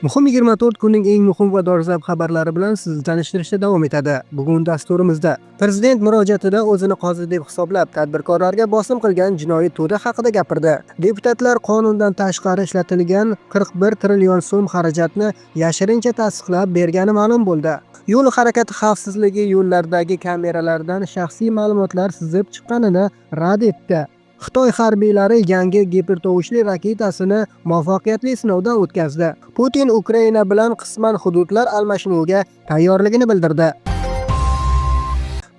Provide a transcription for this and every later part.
Muhim 24 kunning eng muhim va dolzarb xabarlari bilan sizni tanishtirishda davom etadi. Bugun dasturimizda Prezident murojaatida o'zini qozi deb hisoblab tadbirkorlarga bosim qilgan jinoiy to'da haqida gapirdi. Deputatlar qonundan tashqari ishlatilgan 41 trillion so'm xarajatni yashirincha tasdiqlab bergani ma'lum bo'ldi. Yo'l harakati xavfsizligi yo'llardagi kameralardan shaxsiy ma'lumotlar sizib chiqqanini rad etdi. Xitoy harbiylari yangi gipertovushli raketasini muvaffaqiyatli sinovdan o'tkazdi. Putin Ukraina bilan qisman hududlar almashinuviga tayyorligini bildirdi.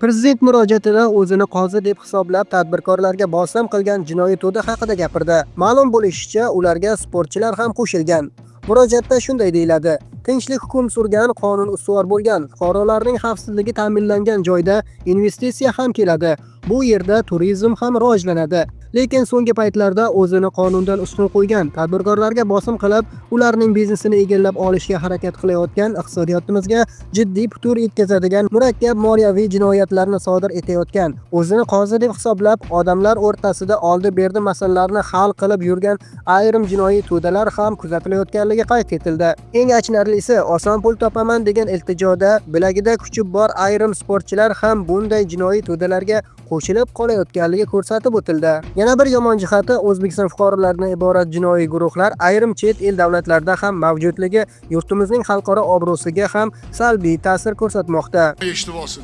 Prezident murojaatida o'zini qozi deb hisoblab tadbirkorlarga bosim qilgan jinoiy to'da haqida gapirdi. Ma'lum bo'lishicha, ularga sportchilar ham qo'shilgan. Murojaatda shunday deyiladi: tinchlik hukm surgan, qonun ustuvor bo'lgan, fuqarolarning xavfsizligi ta'minlangan joyda investitsiya ham keladi. Bu yerda turizm ham rivojlanadi. Lekin so'nggi paytlarda o'zini qonundan ustun qo'ygan, tadbirkorlarga bosim qilib, ularning biznesini egallab olishga harakat qilayotgan, iqtisodiyotimizga jiddiy putur yetkazadigan murakkab moliyaviy jinoyatlarni sodir etayotgan, o'zini qozi deb hisoblab, odamlar o'rtasida oldi-berdi masalalarini hal qilib yurgan ayrim jinoiy to'dalar ham kuzatilayotganligi qayd etildi. Eng achinarlisi, oson pul topaman degan iltijoda bilagida kuchi bor ayrim sportchilar ham bunday jinoiy to'dalarga qo'shilib qolayotganligi ko'rsatib o'tildi. Yana bir yomon jihati, O'zbekiston fuqarolaridan iborat jinoiy guruhlar ayrim chet el davlatlarda ham mavjudligi yurtimizning xalqaro obro'siga ham salbiy ta'sir ko'rsatmoqda. Eshitib olsin.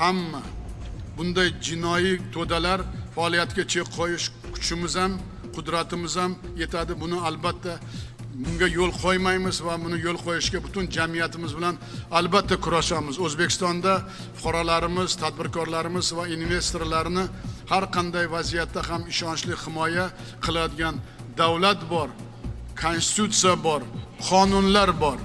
Hamma bunday jinoiy to'dalar faoliyatiga chek qo'yish kuchimiz ham, qudratimiz ham yetadi. Buni albatta bunga yo'l qo'ymaymiz va buni yo'l qo'yishga butun jamiyatimiz bilan albatta kurashamiz. O'zbekistonda fuqarolarimiz, tadbirkorlarimiz va investorlarni har qanday vaziyatda ham ishonchli himoya qiladigan davlat bor, konstitutsiya bor, qonunlar bor.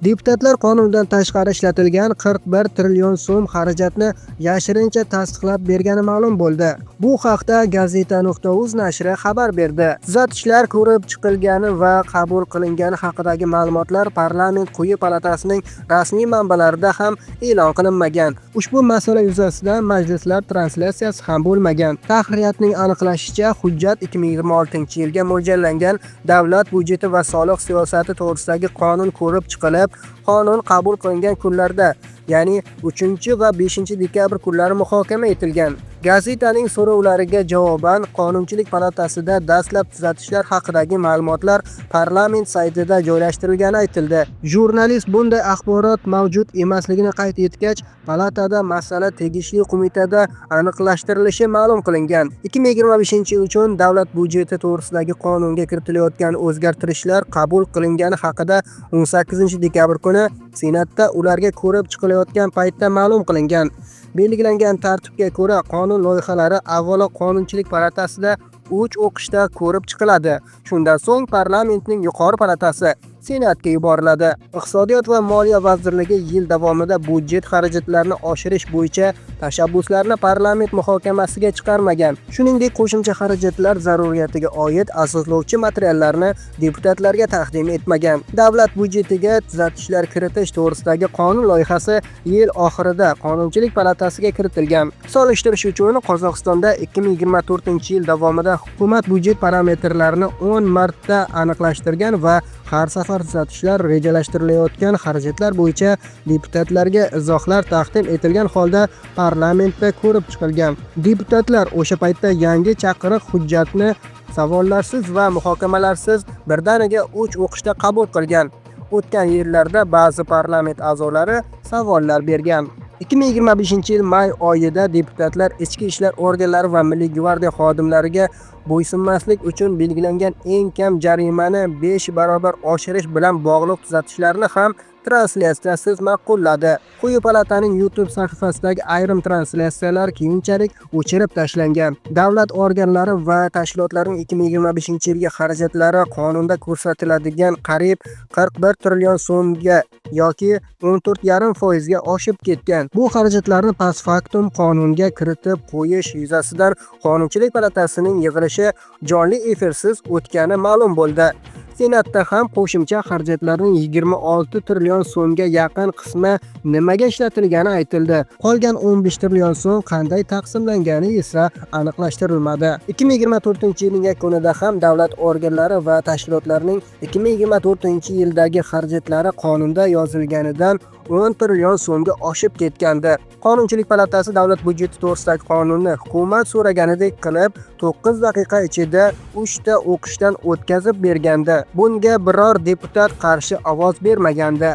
Deputatlar qonundan tashqari ishlatilgan 41 trillion so'm xarajatni yashirincha tasdiqlab bergani ma'lum bo'ldi. Bu haqda Gazeta.uz nashri xabar berdi. Tuzatishlar ko'rib chiqilgani va qabul qilingani haqidagi ma'lumotlar parlament quyi palatasining rasmiy manbalarida ham e'lon qilinmagan. Ushbu masala yuzasidan majlislar translyatsiyasi ham bo'lmagan. Tahririyatning aniqlashicha, hujjat 2026-yilga mo'ljallangan davlat budjeti va soliq siyosati to'g'risidagi qonun ko'rib chiqilib, qonun qabul qilingan kunlarda, ya'ni 3 va 5 dekabr kunlari muhokama etilgan. Gazetaning so'rovlariga javoban Qonunchilik palatasida dastlab tuzatishlar haqidagi ma'lumotlar parlament saytida joylashtirilgani aytildi. Jurnalist bunday axborot mavjud emasligini qayd etgach, palatada masala tegishli qo'mitada aniqlashtirilishi ma'lum qilingan. 2025-yil uchun davlat budjeti to'g'risidagi qonunga kiritilayotgan o'zgartirishlar qabul qilingani haqida 18 dekabr kuni Senatda ularga ko'rib chiqilayotgan paytda ma'lum qilingan. Belgilangan tartibga ko'ra qonun loyihalari avvalo Qonunchilik palatasida 3 o'qishda ko'rib chiqiladi. Shundan so'ng parlamentning yuqori palatasi Senatga yuboriladi. Iqtisodiyot va Moliya vazirligi yil davomida budjet xarajatlarini oshirish bo'yicha tashabbuslarni parlament muhokamasiga chiqarmagan. Shuningdek, qo'shimcha xarajatlar zaruriyatiga oid asoslovchi materiallarni deputatlarga taqdim etmagan. Davlat budjetiga tuzatishlar kiritish to'g'risidagi qonun loyihasi yil oxirida Qonunchilik palatasiga kiritilgan. Solishtirish uchun Qozog'istonda 2024-yil davomida hukumat budjet parametrlarini 10 marta aniqlashtirgan va har safar tuzatishlar rejalashtirilayotgan xarajatlar bo'yicha deputatlarga izohlar taqdim etilgan holda parlamentda ko'rib chiqilgan. Deputatlar o'sha paytda yangi chaqiriq hujjatni savollarsiz va muhokamalarsiz birdaniga 3 o'qishda qabul qilgan. O'tgan yillarda ba'zi parlament a'zolari savollar bergan. 2025-yil may oyida deputatlar ichki ishlar organlari va Milliy gvardiya xodimlariga bo'ysunmaslik uchun belgilangan eng kam jarimani 5 barobar oshirish bilan bog'liq tuzatishlarni ham translyatsiyasiz ma'qulladi. Quyi palataning YouTube sahifasidagi ayrim translyatsiyalar keyinchalik o'chirib tashlangan. Davlat organlari va tashkilotlarining 2025-yilgi xarajatlari qonunda ko'rsatiladigan qariyb 41 trillion so'mga yoki 14,5% ga oshib ketgan. Bu xarajatlarni post factum qonunga kiritib qo'yish yuzasidan Qonunchilik palatasining yig'ilishi jonli efirsiz o'tgani ma'lum bo'ldi. Senatda ham qo'shimcha xarajatlarning 26 trillion so'mga yaqin qismi nimaga ishlatilgani aytildi. Qolgan 15 trillion so'm qanday taqsimlangani esa aniqlashtirilmadi. 2024-yilning yakunida ham davlat organlari va tashkilotlarining 2024-yildagi xarajatlari qonunda yozilganidan 10 trillion so'mga oshib ketgandi. Qonunchilik palatasi davlat budjeti to'g'risidagi qonunni hukumat so'raganidek qilib 9 daqiqa ichida 3 ta o'qishdan o'tkazib bergandi. Bunga biror deputat qarshi ovoz bermagandi.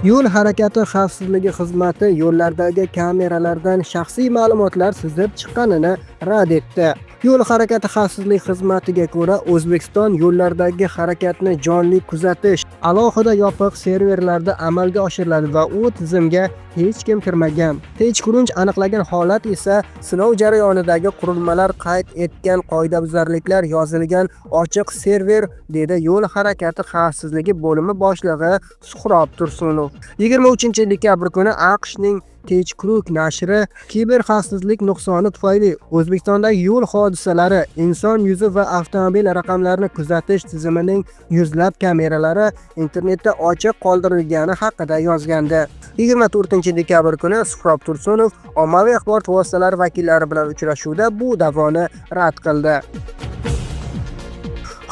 Yo'l harakati xavfsizligi xizmati yo'llardagi kameralardan shaxsiy ma'lumotlar sizib chiqqanini rad etdi. Yo'l harakati xavfsizlik xizmatiga ko'ra, O'zbekiston yo'llardagi harakatni jonli kuzatish alohida yopiq serverlarda amalga oshiriladi va u tizimga hech kim kirmagan. Techkulunch aniqlagan holat esa sinov jarayonidagi qurilmalar qayd etgan qoidabuzarliklar yozilgan ochiq server, dedi yo'l harakati xavfsizligi bo'limi boshlig'i Suhrob Tursunov. 23-dekabr kuni AQShning Techkuluk nashri kiber xavfsizlik nuqsoni tufayli O'zbekistondagi yo'l hodisalari, inson yuzi va avtomobil raqamlarini kuzatish tizimining yuzlab kameralari internetda ochiq qoldirilgani haqida yozgandi. 24-dekabr kuni Suhrob Tursunov ommaviy axborot vositalari vakillari bilan uchrashuvda bu da'voni rad qildi.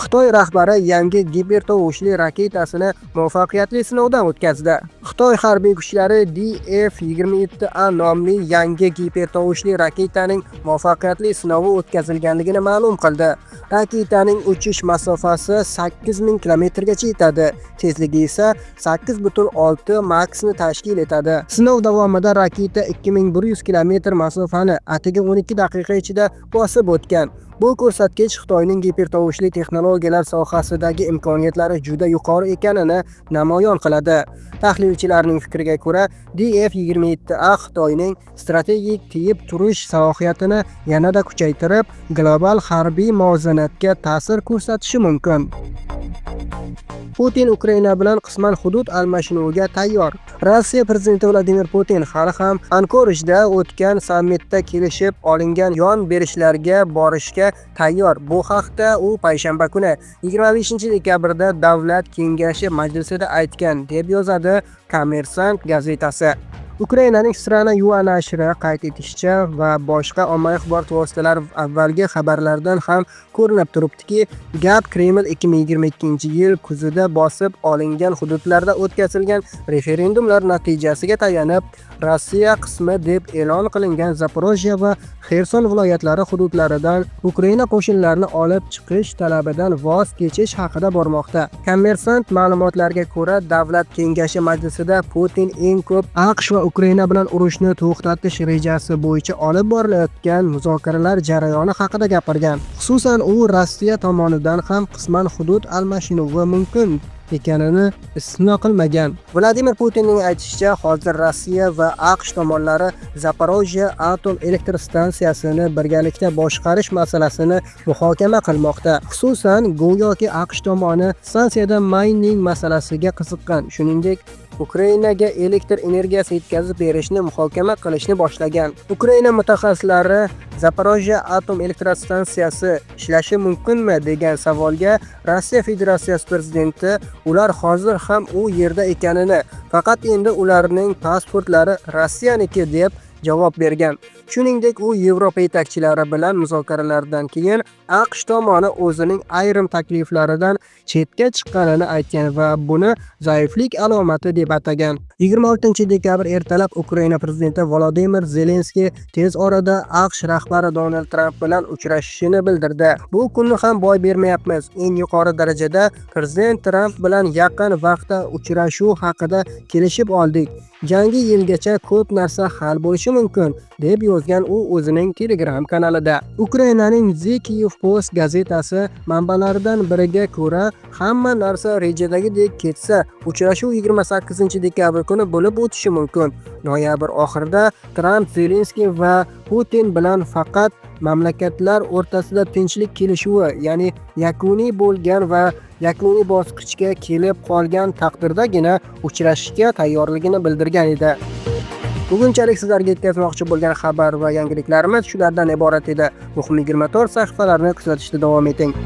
Xitoy rahbari yangi gipertovushli raketasini muvaffaqiyatli sinovdan o'tkazdi. Xitoy harbiy kuchlari DF-27A nomli yangi gipertovushli raketaning muvaffaqiyatli sinovi o'tkazilganligini ma'lum qildi. Raketaning uchish masofasi 8000 kilometrgacha yetadi. Tezligi esa 8,6 maksni tashkil etadi. Sinov davomida raketa 2100 kilometr masofani atigi 12 daqiqa ichida bosib o'tgan. Bu ko'rsatkich Xitoyning gipertovushli texnologiyalar sohasidagi imkoniyatlari juda yuqori ekanini namoyon qiladi. Tahlilchilarning fikriga ko'ra, DF-27A Xitoyning strategik tiyib turish salohiyatini yanada kuchaytirib, global harbiy muvozanatga ta'sir ko'rsatishi mumkin. Putin Ukraina bilan qisman hudud almashinuviga tayyor. Rossiya prezidenti Vladimir Putin hali ham Ankorajda o'tgan sammitda kelishib olingan yon berishlarga borishga tayyor. Bu haqda u payshanba kuni 25-dekabrda Davlat kengashi majlisida aytgan, deb yozadi Kommersant gazetasi. Ukrainaning Strana Yua nashri qayd etishicha va boshqa ommaviy axborot vositalari avvalgi xabarlardan ham ko'rinib turibdiki, gap Kreml 2022-yil kuzida bosib olingan hududlarda o'tkazilgan referendumlar natijasiga tayanib, Rossiya qismi deb e'lon qilingan Zaporojye va Xerson viloyatlari hududlaridan Ukraina qo'shinlarini olib chiqish talabidan voz kechish haqida bormoqda. Kommersant ma'lumotlariga ko'ra, Davlat kengashi majlisida Putin eng ko'p AQSh va Ukraina bilan urushni to'xtatish rejasi bo'yicha olib borilayotgan muzokaralar jarayoni haqida gapirgan. Xususan, u Rossiya tomonidan ham qisman hudud almashinuvi mumkin ekanini istisno qilmagan. Vladimir Putinning aytishicha, hozir Rossiya va AQSh tomonlari Zaporojye atom elektr stansiyasini birgalikda boshqarish masalasini muhokama qilmoqda. Xususan, go'yoki AQSh tomoni stansiyada mining masalasiga qiziqqan, shuningdek Ukrainaga elektr energiyasi yetkazib berishni muhokama qilishni boshlagan. Ukraina mutaxassislari Zaporojye atom elektrostansiyasi ishlashi mumkinmi degan savolga Rossiya Federatsiyasi prezidenti ular hozir ham u yerda ekanini, faqat endi ularning pasportlari Rossiyaniki deb javob bergan. Shuningdek, u Yevropa yetakchilari bilan muzokaralardan keyin AQSh tomoni o'zining ayrim takliflaridan chetga chiqqanini aytgan va buni zaiflik alomati deb atagan. 26-dekabr ertalab Ukraina prezidenti Volodimir Zelenskiy tez orada AQSh rahbari Donald Tramp bilan uchrashishini bildirdi. Bu kunni ham boy bermayapmiz. Eng yuqori darajada prezident Tramp bilan yaqin vaqtda uchrashuv haqida kelishib oldik. Yangi yilgacha ko'p narsa hal bo'lishi mumkin, deb yozgan u o'zining Telegram kanalida. Ukrainaning The Kyiv Post gazetasi manbalaridan biriga ko'ra, hamma narsa rejadagidek ketsa, uchrashuv 28-dekabr kuni bo'lib o'tishi mumkin. Noyabr oxirida Tramp Zelenskiy va Putin bilan faqat mamlakatlar o'rtasida tinchlik kelishuvi, ya'ni yakuniy bo'lgan va yakuniy bosqichga kelib qolgan taqdirdagina uchrashishga tayyorligini bildirgan edi. Bugunchalik sizlarga yetkazmoqchi bo'lgan xabar va yangiliklarimiz shulardan iborat edi. Muhim 24 sahifalarini kuzatishda davom eting.